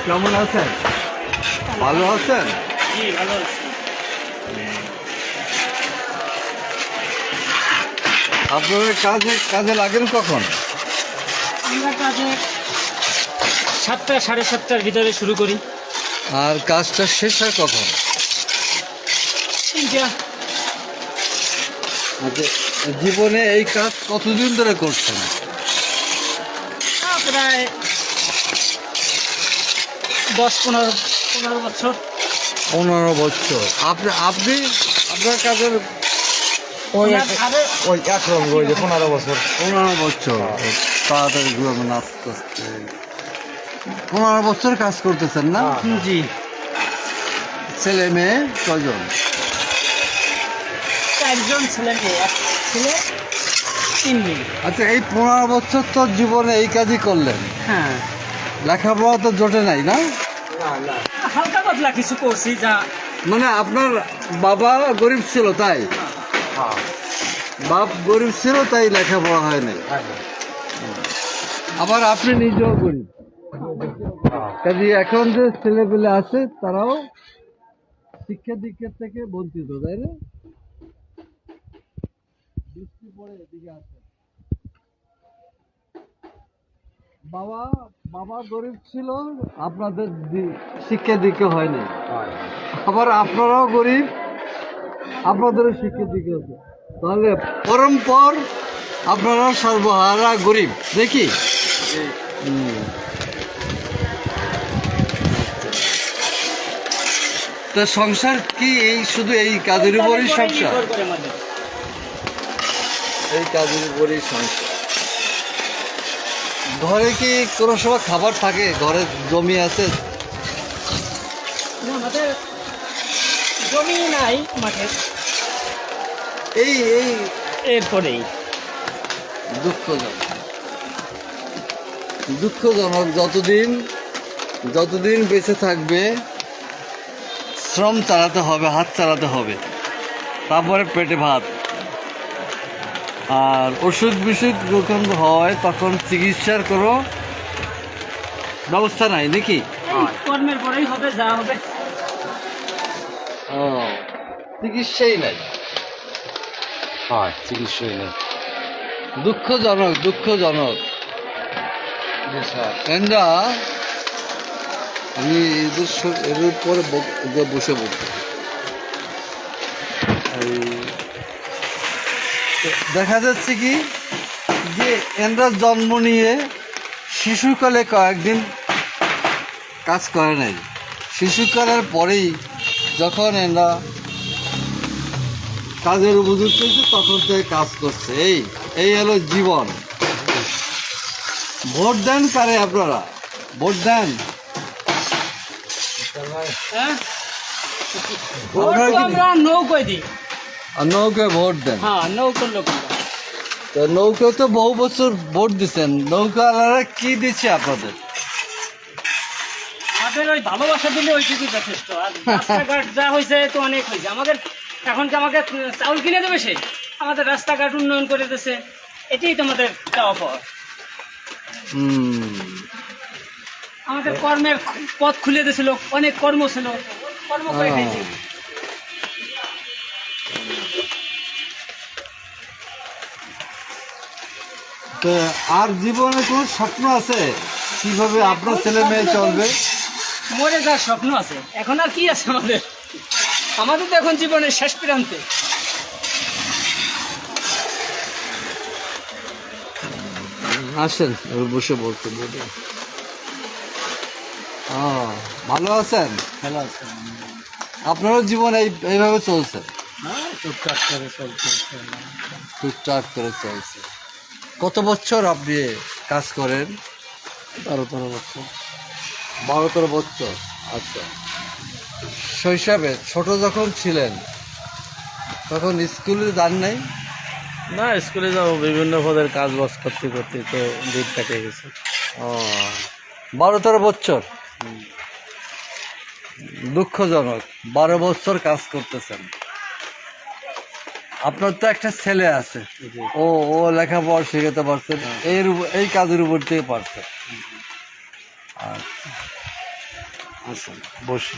কেমন আছেন? ভালো আছেন? জি ভালো আছি। আপনারা কাজে লাগেন কখন? আমরা কাজে 7টা 7:30টার ভিতরে শুরু করি। আর কাজটা শেষ হয় কখন? 3টা। আচ্ছা, জীবনে এই কাজ কতদিন ধরে করছেন? প্রায় 10-15 বছর। 15 বছর। আপনি আপনার কাজের ওই একরকম ওই যে 15 বছর। 15 বছর। তাড়াতাড়ি ঘুরাবেন আস্তে আস্তে। 15 বছর কাজ করতেছেন না? জি। ছেলে মেয়ে কয়জন? 4জন ছেলে মেয়ে, এক ছেলে 3 মেয়ে। আচ্ছা, এই 15 বছর তো জীবনে এই কাজই করলেন, হ্যাঁ, লেখাপড়া তো জোটে নাই না? হালকা পাতলা কিছু করছি যা। মানে আপনার বাবা গরিব ছিল তাই? বাপ গরিব ছিল তাই লেখাপড়া হয় নাই। আবার আপনি নিজেও গরিব, কাজে এখন যে ছেলেপেলে আছে তারাও শিক্ষা দীক্ষার থেকে বঞ্চিত, তাই না? বৃষ্টি পড়ে এদিকে আছে। বাবা গরিব ছিল, আপনাদের শিক্ষা দীক্ষা হয়নি। আবার আপনারাও গরিব, আপনাদেরও শিক্ষা দীক্ষা হচ্ছে, তাহলে পরম্পর আপনারা সর্বহারা গরিব দেখি। তা সংসার কি এই শুধু এই কাজের উপরই সংসার? এই কাজের উপরই সংসার। ঘরে কি কোনো সময় খাবার থাকে? ঘরে জমি আছে? আমাদের জমি নাই মাঠে। এই এই এরপরেই দুঃখজনক, দুঃখজনক। যতদিন বেঁচে থাকবে শ্রম চালাতে হবে, হাত চালাতে হবে, তারপরে পেটে ভাত। আর ওষুধ বিষুধ যখন হয় তখন চিকিৎসার কোনো ব্যবস্থা নাই নাকি? কর্মের পরেই হবে যা হবে। ও, চিকিৎসাই নাই। হ্যাঁ, চিকিৎসাই নেই। দুঃখজনক, দুঃখজনক। এন্ডা আমি এদের পরে বসে বলতে দেখা যাচ্ছে কি যে এনরা জন্ম নিয়ে শিশুকালে কয়েকদিন কাজ করে নাই, শিশুকালের পরেই যখন এনরা কাজের উপযুক্ত হয়েছে তখন থেকে কাজ করছে। এই হলো জীবন। ভোট দেন কারে? আপনারা ভোট দেন? হ্যাঁ, আপনারা কি আমরা নৌকোয় দিই। নৌকে ভোট দেন? হ্যাঁ, নৌকোর লোক। তো নৌকে তো বহু বছর ভোট দিচ্ছেন, নৌকাওয়ালারা কি দিচ্ছে আপনাদের? আমাদের ওই ভালোবাসা দিলে ওইটুকু যথেষ্ট। আর রাস্তাঘাট যা হয়েছে তো অনেক হয়েছে। এখন কি আমাকে চাউল কিনে দেবে সে? আমাদের রাস্তাঘাট উন্নয়ন করে দিয়েছে, এটাই তো আমাদের চাওয়া পাওয়া। আমাদের কর্মের পথ খুলে দিয়েছিল, অনেক কর্ম ছিল, কর্ম করে খাইছি। তো আর জীবনে কোনো স্বপ্ন আছে কিভাবে আপনার ছেলে মেয়ে চলবে? মরে যাওয়ার স্বপ্ন আছে, এখন আর কি আছে আমাদের? আমাদের তো এখন জীবনের শেষ প্রান্তে। আসেন বসে বলতে বলতে। ভালো আছেন? ভালো আছে। আপনারও জীবন এইভাবে চলছে? টুকটাক করে চলছে। টুকটাক করে চলছে। কত বছর আপনি কাজ করেন? 12-13 বছর। 12-13 বছর। আচ্ছা, শৈশবে ছোট যখন ছিলেন তখন স্কুলে যান নাই? না, স্কুলে যাবো বিভিন্ন পদের কাজ বাজ করতে করতে তো দিন কেটে গেছে। 12-13 বছর। দুঃখজনক, 12 বছর কাজ করতেছেন। আপনার তো একটা ছেলে আছে, ও লেখাপড়া শিখাতে পারছে, এই কাজের উপর থেকে পারছে। আচ্ছা আচ্ছা, বসি।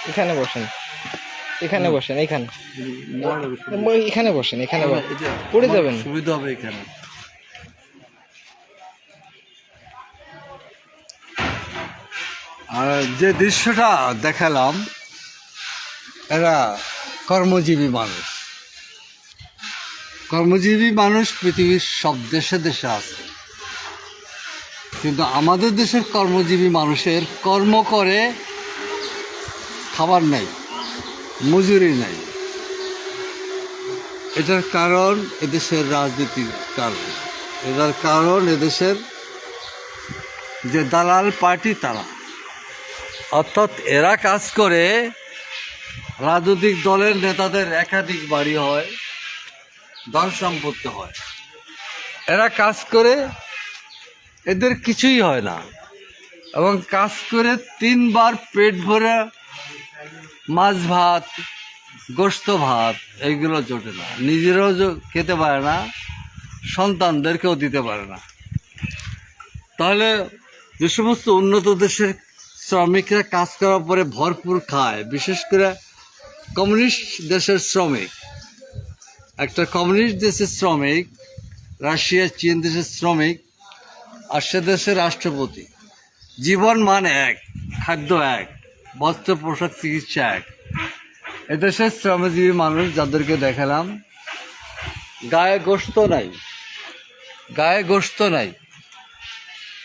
এখানে বসেন, এখানে বসেন, এখানে এখানে বসেন, এখানে পড়ে যাবেন। সুবিধা হবে এখানে। আর যে দৃশ্যটা দেখালাম, এরা কর্মজীবী মানুষ। কর্মজীবী মানুষ পৃথিবীর সব দেশে দেশে আছে, কিন্তু আমাদের দেশের কর্মজীবী মানুষের কর্ম করে খাবার নাই, মজুরি নাই। এটার কারণ এদেশের রাজনীতির কারণ, এটার কারণ এদেশের যে দালাল পার্টি তারা, অর্থাৎ এরা কাজ করে। রাজনৈতিক দলের নেতাদের একাধিক বাড়ি হয়, ধন সম্পত্তি হয়, এরা কাজ করে, এদের কিছুই হয় না। এবং কাজ করে 3 বার পেট ভরে মাছ ভাত, গোস্ত ভাত এইগুলো জোটে না, নিজেরাও খেতে পারে না, সন্তানদেরকেও দিতে পারে না। তাহলে যে সমস্ত উন্নত দেশের শ্রমিকরা কাজ করার পরে ভরপুর খায়, বিশেষ করে কমিউনিস্ট দেশের শ্রমিক, একটা কমিউনিস্ট দেশের শ্রমিক, রাশিয়া চীন দেশের শ্রমিক, আর সে দেশের রাষ্ট্রপতি, জীবন মান এক, খাদ্য এক, বস্ত্র পোশাক চিকিৎসা এক। এদেশের শ্রমজীবী মানুষ যাদেরকে দেখালাম, গায়ে গোশত নাই, গায়ে গোশত নাই,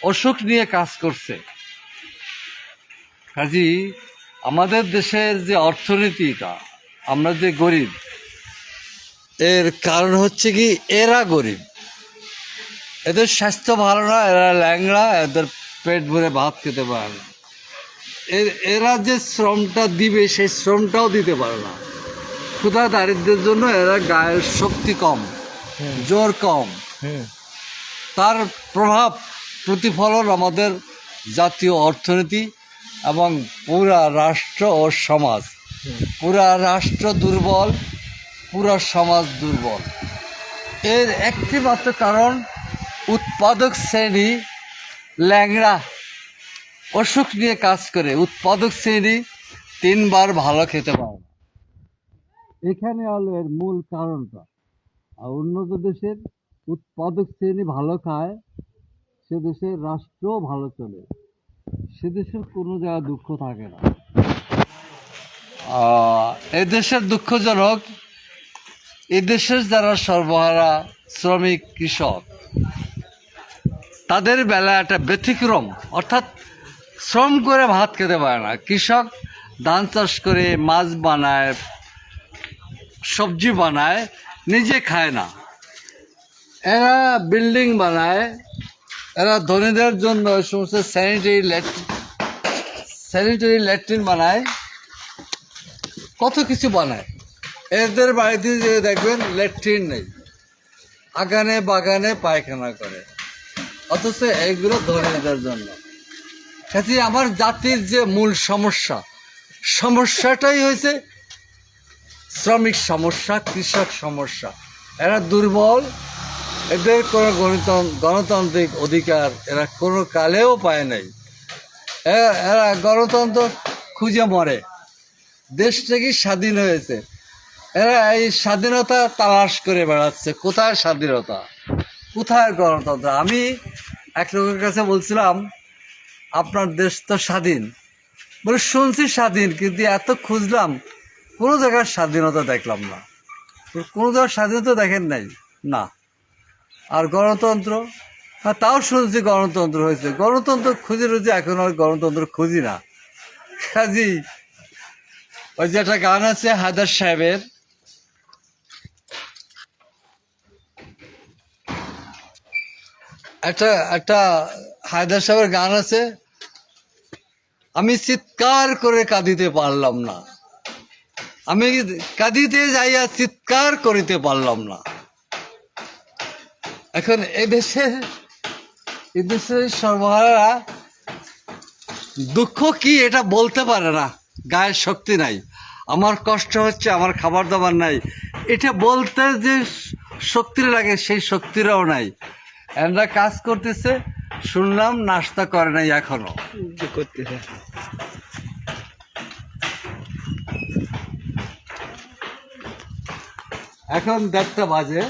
অসুখ নিয়ে কাজ করছে। কাজী আমাদের দেশের যে অর্থনীতিটা, আমরা যে গরিব, এর কারণ হচ্ছে কি এরা গরিব, এদের স্বাস্থ্য ভালো না, এরা ল্যাংড়া, এদের পেট ভরে ভাত খেতে পারে না। এরা যে শ্রমটা দিবে সেই শ্রমটাও দিতে পারে না। ক্ষুধা দারিদ্র্যের জন্য এরা গায়ের শক্তি কম, জোর কম। তার প্রভাব প্রতিফলন আমাদের জাতীয় অর্থনীতি এবং পুরা রাষ্ট্র ও সমাজ, পুরা রাষ্ট্র দুর্বল, পুরা সমাজ দুর্বল। এর একটি মাত্র কারণ উৎপাদক শ্রেণী ল্যাংড়া, অসুখ নিয়ে কাজ করে। উৎপাদক শ্রেণী 3 বার ভালো খেতে পারে না, এখানে হলো এর মূল কারণটা। আর উন্নত দেশের উৎপাদক শ্রেণী ভালো খায়, সে দেশের রাষ্ট্রও ভালো চলে, সে দেশের কোনো জায়গায় দুঃখ থাকে না। এদেশের দুঃখজনক, এদেশের যারা সর্বহারা শ্রমিক কৃষক, তাদের বেলা একটা ব্যতিক্রম, অর্থাৎ শ্রম করে ভাত খেতে পারে না। কৃষক ধান চাষ করে, মাছ বানায়, সবজি বানায়, নিজে খায় না। এরা বিল্ডিং বানায়, এরা ধনীদের জন্য ওই সমস্ত স্যানিটারি ল্যাট্রিন বানায়, কত কিছু বানায়। এদের বাড়িতে যে দেখবেন ল্যাট্রিন নেই, আগানে বাগানে পায়খানা করে, অথচ এইগুলো ধনীদের জন্য। কাজে আমার জাতির যে মূল সমস্যাটাই হয়েছে শ্রমিক সমস্যা, কৃষক সমস্যা। এরা দুর্বল, এদের কোনো গণতান্ত্রিক অধিকার এরা কোনো কালেও পায় নাই। এরা গণতন্ত্র খুঁজে মরে, দেশ থেকে স্বাধীন হয়েছে, এরা এই স্বাধীনতা তালাশ করে বেড়াচ্ছে। কোথায় স্বাধীনতা, কোথায় গণতন্ত্র? আমি এক লোকের কাছে বলছিলাম, আপনার দেশ তো স্বাধীন, বলে শুনছি স্বাধীন, কিন্তু এত খুঁজলাম কোনো জায়গার স্বাধীনতা দেখলাম না। কোনো জায়গার স্বাধীনতা দেখেন নাই না। আর গণতন্ত্র, হ্যাঁ তাও শুনছি গণতন্ত্র হয়েছে, গণতন্ত্র খুঁজে রয়েছে, এখন আর গণতন্ত্র খুঁজি না। কাজী ওই যে একটা গান আছে হায়দার সাহেবের, একটা হায়দার সাহেবের গান আছে, আমি চিৎকার করে কাঁদিতে পারলাম না, আমি কাঁদিতে যাইয়া চিৎকার করিতে পারলাম না। এখন এই দেশের সর্বহারা দুঃখ কি এটা বলতে পারে না, গায়ের শক্তি নাই, আমার কষ্ট হচ্ছে, আমার খাবার দাবার নাই, এটা বলতে যে শক্তি লাগে সেই শক্তিটাও নাই। এরা কাজ করতেছে, শুনলাম নাস্তা করে নাই এখনো। কি করতেছে? এখন 1:30 বাজে।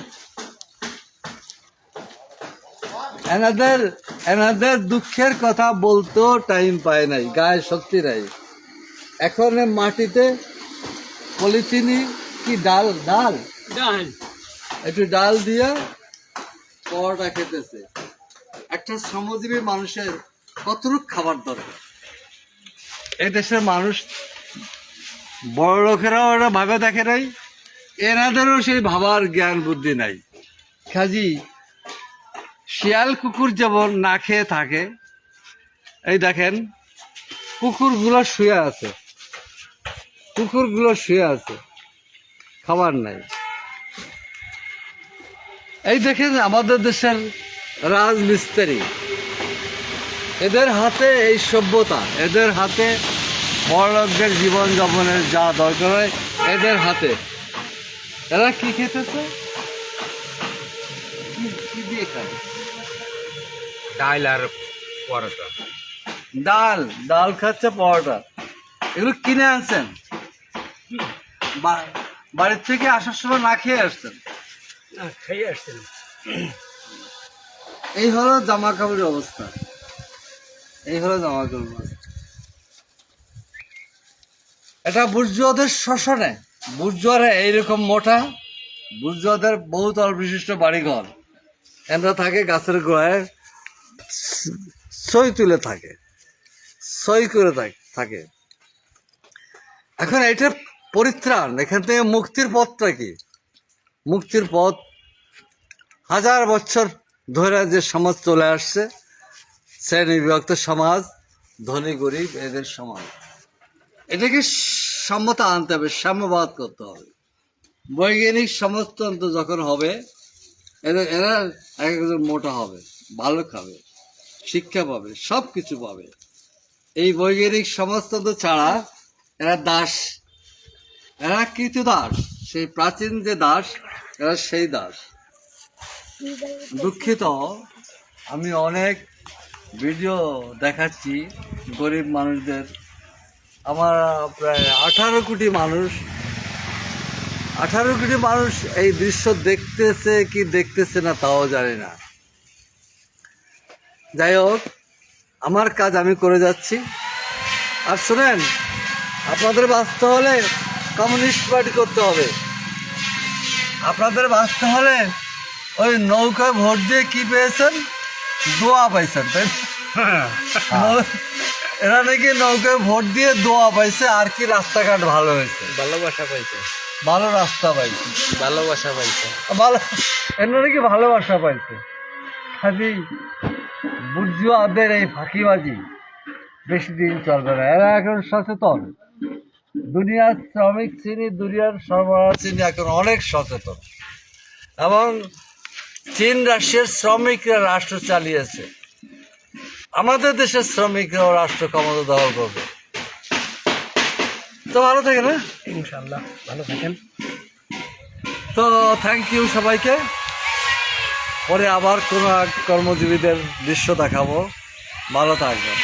এনাদের দুঃখের কথা বলতেও টাইম পায় নাই, গায়ে শক্তি নাই। এখন মাটিতে পলিথিনি কি ডাল একটু ডাল দিয়ে পরোটা খেতেছে। একটা শ্রমজীবী মানুষের কতটুকু খাবার দরকার? এই দেশের মানুষ, বড় লোকেরাও ওরা ভাবে দেখে নাই, এনাদেরও সেই ভাবার জ্ঞান বুদ্ধি নাই। কাজী শিয়াল কুকুর যেমন না খেয়ে থাকে, এই দেখেন কুকুরগুলো শুয়ে আছে, খাবার নাই। এই দেখেন আমাদের দেশের রাজমিস্ত্রি, এদের হাতে এই সভ্যতা, এদের হাতে বড়লোকদের জীবনযাপনের যা দরকার হয় এদের হাতে। এরা কি খেতেছে? কি দিয়ে খায়? ডাল আর পরোটা। ডাল খাচ্ছে, পরোটা। এগুলো কিনে আনছেন? বাড়ির থেকে আসার সময় না খেয়ে আসছেন? খেয়ে আসছেন। এই হলো জামা কাপড়ের অবস্থা, এটা বুর্জুয়াদের শোষণে। বুর্জুয়ারা এইরকম মোটা, বুর্জুয়াদের বহুতল বিশিষ্ট বাড়িঘর, এরা থাকে গাছের গোড়ায়, সই তুলে থাকে, সই করে থাকে। এখন এইটার পরিত্রাণ, এখান থেকে মুক্তির পথটা কি? মুক্তির পথ 1000 বছর ধরে যে সমাজ চলে আসছে, শ্রেণী বিভক্ত সমাজ, ধনী গরিব এদের সমাজ, এটাকে সমতা আনতে হবে, সাম্যবাদ করতে হবে। বৈজ্ঞানিক সমাজতন্ত্র যখন হবে, এরা একজন মোটা হবে, ভালো খাবে, শিক্ষা পাবে, সব কিছু পাবে। এই বৈজ্ঞানিক সমাজতন্ত্র ছাড়া এরা দাস, এরা কৃতদাস, সেই প্রাচীন যে দাস, এরা সেই দাস। দুঃখিত, আমি অনেক ভিডিও দেখাচ্ছি গরিব মানুষদের। আমার প্রায় 18 কোটি মানুষ এই দৃশ্য দেখতেছে কি দেখতেছে না তাও জানি না। যাই হোক, আমার কাজ আমি করে যাচ্ছি। আর শুনেন, আপনাদের বাঁচতে হলে কমিউনিস্ট পার্টি করতে হবে। আপনাদের বাঁচতে হলে ওই নৌকায় ভোট দিয়ে কি পেয়েছেন? দোয়া পাইছেন, তাই এরা নাকি নৌকায় ভোট দিয়ে দোয়া পাইছে, আর কি রাস্তাঘাট ভালো হয়েছে, ভালোবাসা পাইছে, ভালো রাস্তা পাইছে, ভালোবাসা পাইছে, ভালো, এরা নাকি ভালোবাসা পাইছে। খালি বুর্জুয়াদের এই ফাঁকিবাজি বেশি দিন চলবে না। এরা এখন সচেতন, দুনিয়ার শ্রমিক শ্রেণী, দুনিয়ার সরবরাহ শ্রেণী এখন অনেক সচেতন, এবং চীন রাশিয়ার শ্রমিকরা রাষ্ট্র চালিয়েছে, আমাদের দেশের শ্রমিকরাও রাষ্ট্র ক্ষমতা দখল করবে। তো ভালো থাকে না, ইনশাআল্লাহ ভালো থাকেন। তো থ্যাংক ইউ সবাইকে। পরে আবার কোনো এক কর্মজীবীদের দৃশ্য দেখাবো। ভালো থাকবেন।